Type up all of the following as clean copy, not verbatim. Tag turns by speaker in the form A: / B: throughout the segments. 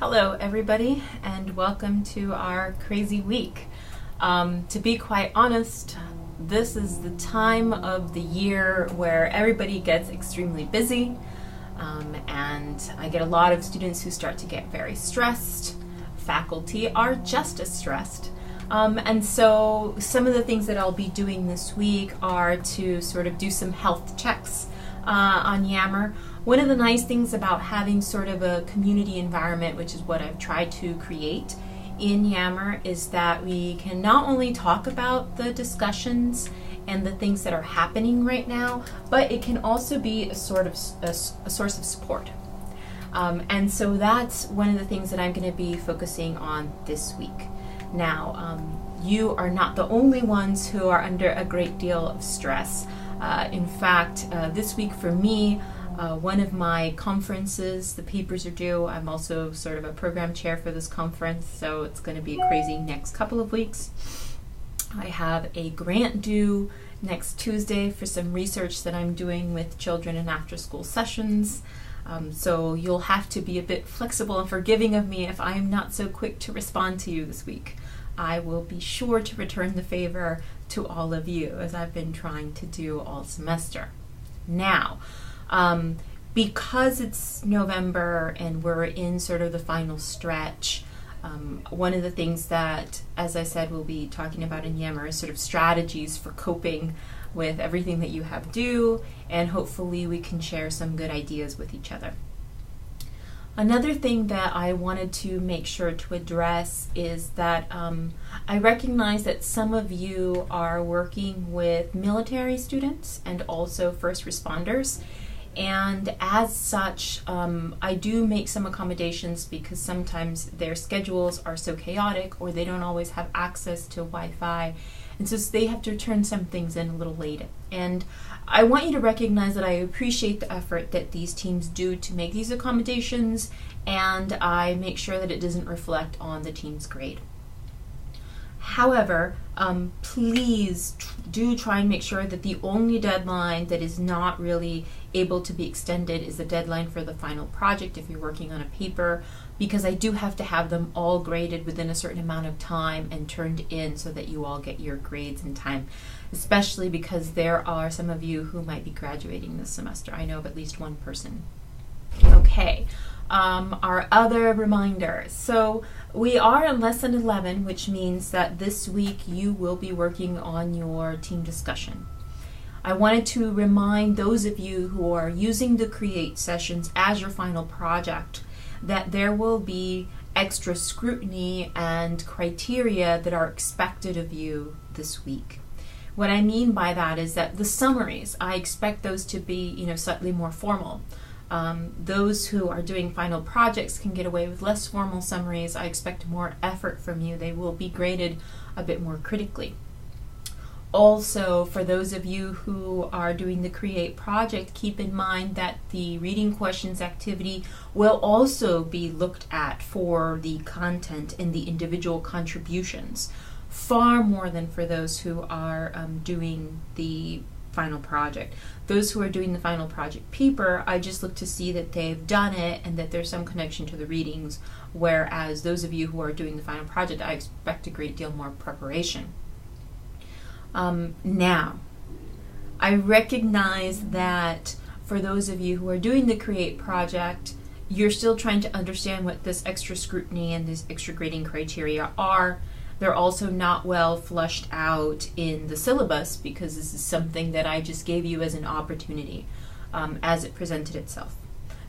A: Hello everybody and welcome to our crazy week. To be quite honest, this is the time of the year where everybody gets extremely busy, and I get a lot of students who start to get very stressed. Faculty are just as stressed. And so some of the things that I'll be doing this week are to sort of do some health checks on Yammer. One of the nice things about having sort of a community environment, which is what I've tried to create in Yammer, is that we can not only talk about the discussions and the things that are happening right now, but it can also be a source of support. And so that's one of the things that I'm going to be focusing on this week. Now, you are not the only ones who are under a great deal of stress. In fact, this week for me, one of my conferences, the papers are due. I'm also sort of a program chair for this conference, so it's going to be a crazy next couple of weeks. I have a grant due next Tuesday for some research that I'm doing with children in after-school sessions. So you'll have to be a bit flexible and forgiving of me if I am not so quick to respond to you this week. I will be sure to return the favor to all of you, as I've been trying to do all semester. Now, because it's November and we're in sort of the final stretch, one of the things that, as I said, we'll be talking about in Yammer is sort of strategies for coping with everything that you have due, and hopefully we can share some good ideas with each other. Another thing that I wanted to make sure to address is that I recognize that some of you are working with military students and also first responders. And as such, I do make some accommodations because sometimes their schedules are so chaotic or they don't always have access to Wi-Fi. And so they have to turn some things in a little late. And I want you to recognize that I appreciate the effort that these teams do to make these accommodations, and I make sure that it doesn't reflect on the team's grade. However, please do try and make sure that the only deadline that is not really able to be extended is the deadline for the final project if you're working on a paper, because I do have to have them all graded within a certain amount of time and turned in so that you all get your grades in time, especially because there are some of you who might be graduating this semester. I know of at least one person. Okay. Our other reminders. So we are in lesson 11, which means that this week you will be working on your team discussion. I wanted to remind those of you who are using the Create sessions as your final project that there will be extra scrutiny and criteria that are expected of you this week. What I mean by that is that the summaries, I expect those to be, slightly more formal. Those who are doing final projects can get away with less formal summaries. I expect more effort from you. They will be graded a bit more critically. Also, for those of you who are doing the Create project, keep in mind that the reading questions activity will also be looked at for the content and the individual contributions, far more than for those who are doing the final project. Those who are doing the final project paper, I just look to see that they've done it and that there's some connection to the readings, whereas those of you who are doing the final project, I expect a great deal more preparation. Now, I recognize that for those of you who are doing the Create project, you're still trying to understand what this extra scrutiny and these extra grading criteria are. They're also not well flushed out in the syllabus because this is something that I just gave you as an opportunity as it presented itself.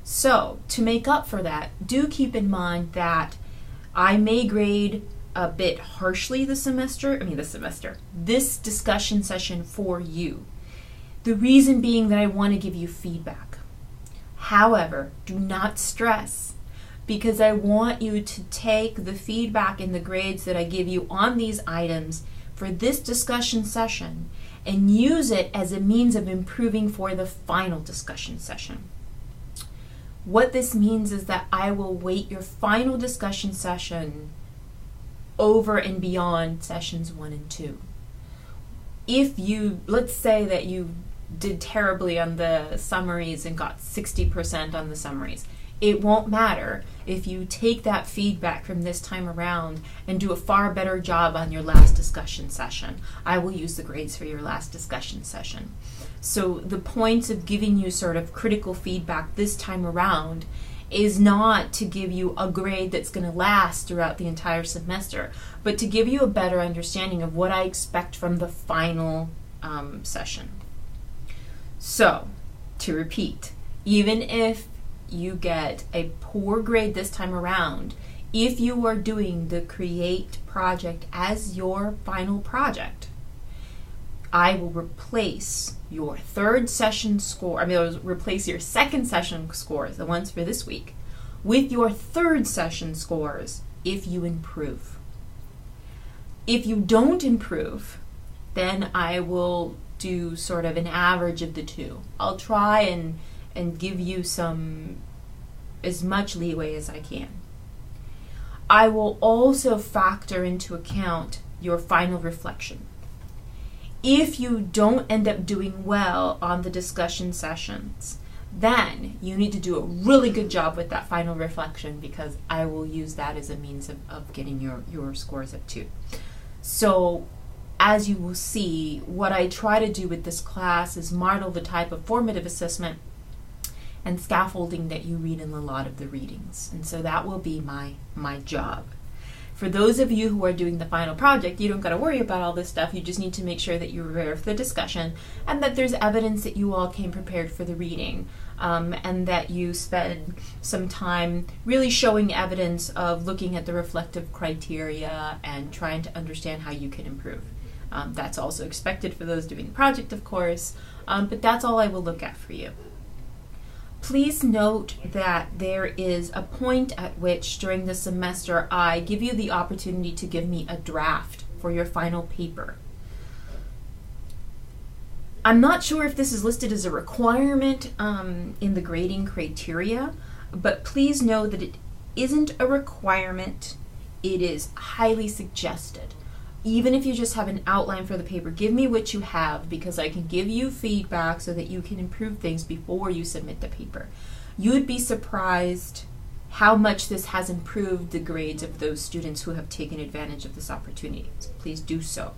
A: So, to make up for that, do keep in mind that I may grade a bit harshly this discussion session for you. The reason being that I want to give you feedback. However, do not stress, because I want you to take the feedback and the grades that I give you on these items for this discussion session and use it as a means of improving for the final discussion session. What this means is that I will weight your final discussion session over and beyond sessions 1 and 2. If let's say that you did terribly on the summaries and got 60% on the summaries. It won't matter if you take that feedback from this time around and do a far better job on your last discussion session. I will use the grades for your last discussion session. So the point of giving you sort of critical feedback this time around is not to give you a grade that's going to last throughout the entire semester, but to give you a better understanding of what I expect from the final session. So, to repeat, even if you get a poor grade this time around, if you are doing the Create project as your final project, I will replace your third session score, I'll replace your second session scores, the ones for this week, with your third session scores if you improve. If you don't improve, then I will do sort of an average of the two. I'll try and give you as much leeway as I can. I will also factor into account your final reflection. If you don't end up doing well on the discussion sessions, then you need to do a really good job with that final reflection, because I will use that as a means of getting your scores up too. So as you will see, what I try to do with this class is model the type of formative assessment and scaffolding that you read in a lot of the readings. And so that will be my job. For those of you who are doing the final project, you don't got to worry about all this stuff. You just need to make sure that you're aware of the discussion and that there's evidence that you all came prepared for the reading, and that you spend some time really showing evidence of looking at the reflective criteria and trying to understand how you can improve. That's also expected for those doing the project, of course, but that's all I will look at for you. Please note that there is a point at which during the semester I give you the opportunity to give me a draft for your final paper. I'm not sure if this is listed as a requirement in the grading criteria, but please know that it isn't a requirement. It is highly suggested. Even if you just have an outline for the paper, give me what you have, because I can give you feedback so that you can improve things before you submit the paper. You would be surprised how much this has improved the grades of those students who have taken advantage of this opportunity. So please do so.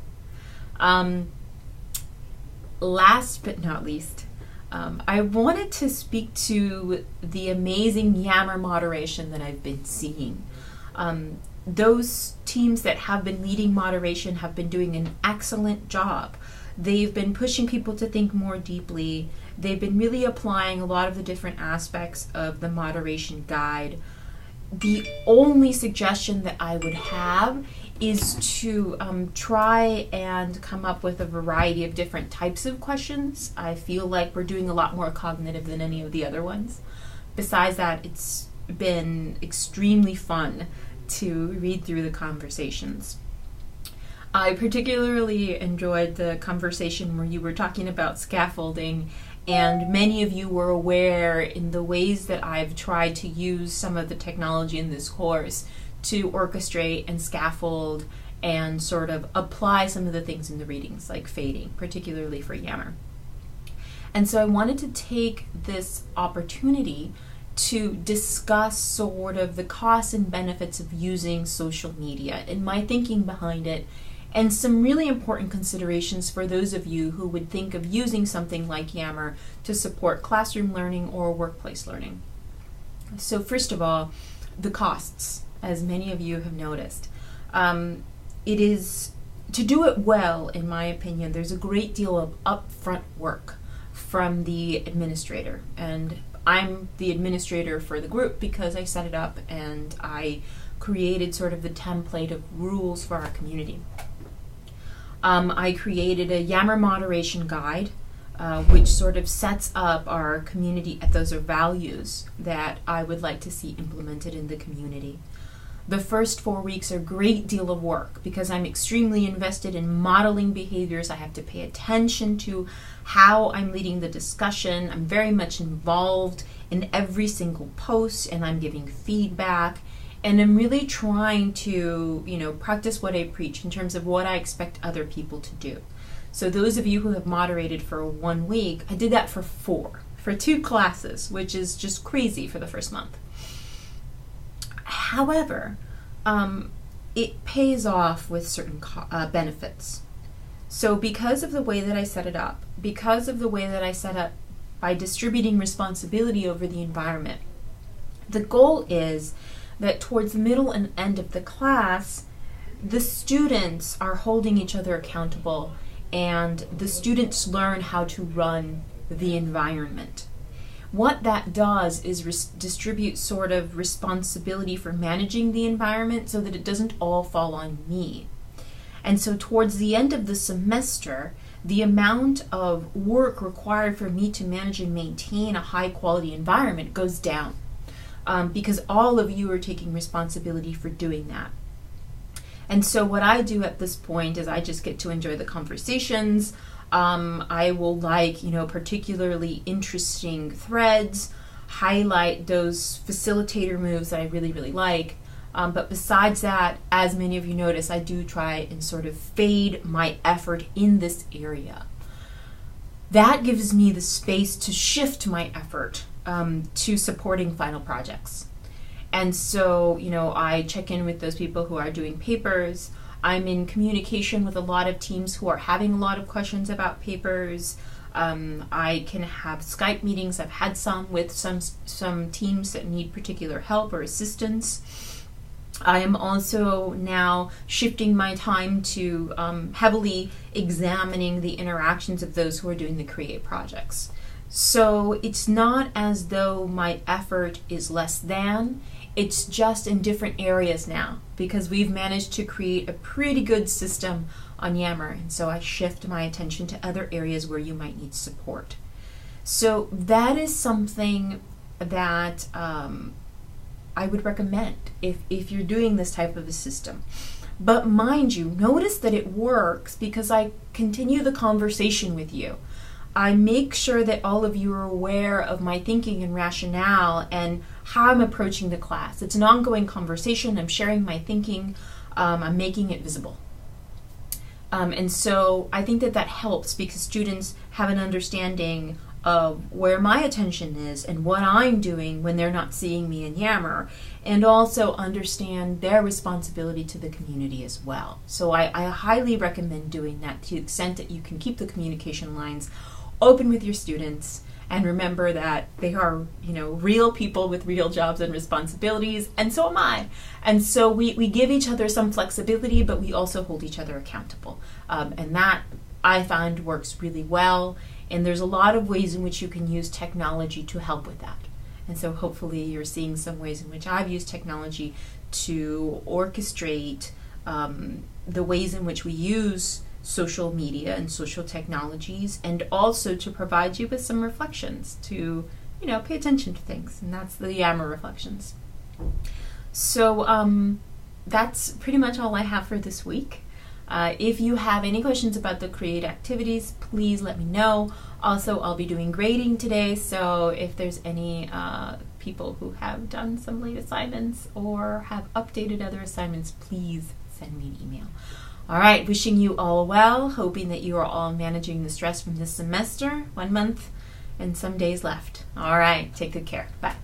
A: Last but not least, I wanted to speak to the amazing yammer moderation that I've been seeing. Those teams that have been leading moderation have been doing an excellent job. They've been pushing people to think more deeply. They've been really applying a lot of the different aspects of the moderation guide. The only suggestion that I would have is to try and come up with a variety of different types of questions. I feel like we're doing a lot more cognitive than any of the other ones. Besides that, it's been extremely fun to read through the conversations. I particularly enjoyed the conversation where you were talking about scaffolding, and many of you were aware in the ways that I've tried to use some of the technology in this course to orchestrate and scaffold and sort of apply some of the things in the readings, like fading, particularly for yammer. And so I wanted to take this opportunity to discuss sort of the costs and benefits of using social media and my thinking behind it, and some really important considerations for those of you who would think of using something like Yammer to support classroom learning or workplace learning. So first of all, the costs, as many of you have noticed. It is, to do it well, in my opinion, there's a great deal of upfront work from the administrator, and I'm the administrator for the group because I set it up and I created sort of the template of rules for our community. I created a Yammer moderation guide, which sort of sets up our community ethos or values that I would like to see implemented in the community. The first 4 weeks are a great deal of work because I'm extremely invested in modeling behaviors. I have to pay attention to how I'm leading the discussion. I'm very much involved in every single post, and I'm giving feedback. And I'm really trying to, practice what I preach in terms of what I expect other people to do. So those of you who have moderated for 1 week, I did that for 2 classes, which is just crazy for the first month. However, it pays off with certain benefits. So because of the way that I set it up, by distributing responsibility over the environment, the goal is that towards the middle and end of the class, the students are holding each other accountable, and the students learn how to run the environment. What that does is distribute sort of responsibility for managing the environment so that it doesn't all fall on me. And so towards the end of the semester, the amount of work required for me to manage and maintain a high quality environment goes down, because all of you are taking responsibility for doing that. And so what I do at this point is I just get to enjoy the conversations. I will like, particularly interesting threads, highlight those facilitator moves that I really, really like. But besides that, as many of you notice, I do try and sort of fade my effort in this area. That gives me the space to shift my effort to supporting final projects. And so, I check in with those people who are doing papers. I'm in communication with a lot of teams who are having a lot of questions about papers. I can have Skype meetings. I've had some with some teams that need particular help or assistance. I am also now shifting my time to heavily examining the interactions of those who are doing the Create projects. So it's not as though my effort is less than, it's just in different areas now, because we've managed to create a pretty good system on Yammer, and so I shift my attention to other areas where you might need support. So that is something that I would recommend if you're doing this type of a system. But mind you, notice that it works because I continue the conversation with you. I make sure that all of you are aware of my thinking and rationale and how I'm approaching the class. It's an ongoing conversation. I'm sharing my thinking. I'm making it visible. And so I think that helps because students have an understanding of where my attention is and what I'm doing when they're not seeing me in Yammer, and also understand their responsibility to the community as well. So I highly recommend doing that to the extent that you can keep the communication lines open with your students, and remember that they are, real people with real jobs and responsibilities, and so am I. And so we give each other some flexibility, but we also hold each other accountable. And that I find works really well. And there's a lot of ways in which you can use technology to help with that. And so hopefully you're seeing some ways in which I've used technology to orchestrate the ways in which we use social media and social technologies, and also to provide you with some reflections to, pay attention to things. And that's the Yammer reflections. So that's pretty much all I have for this week. If you have any questions about the Create activities, please let me know. Also, I'll be doing grading today, so if there's any people who have done some late assignments or have updated other assignments, please send me an email. All right, wishing you all well, hoping that you are all managing the stress from this semester, 1 month and some days left. All right, take good care. Bye.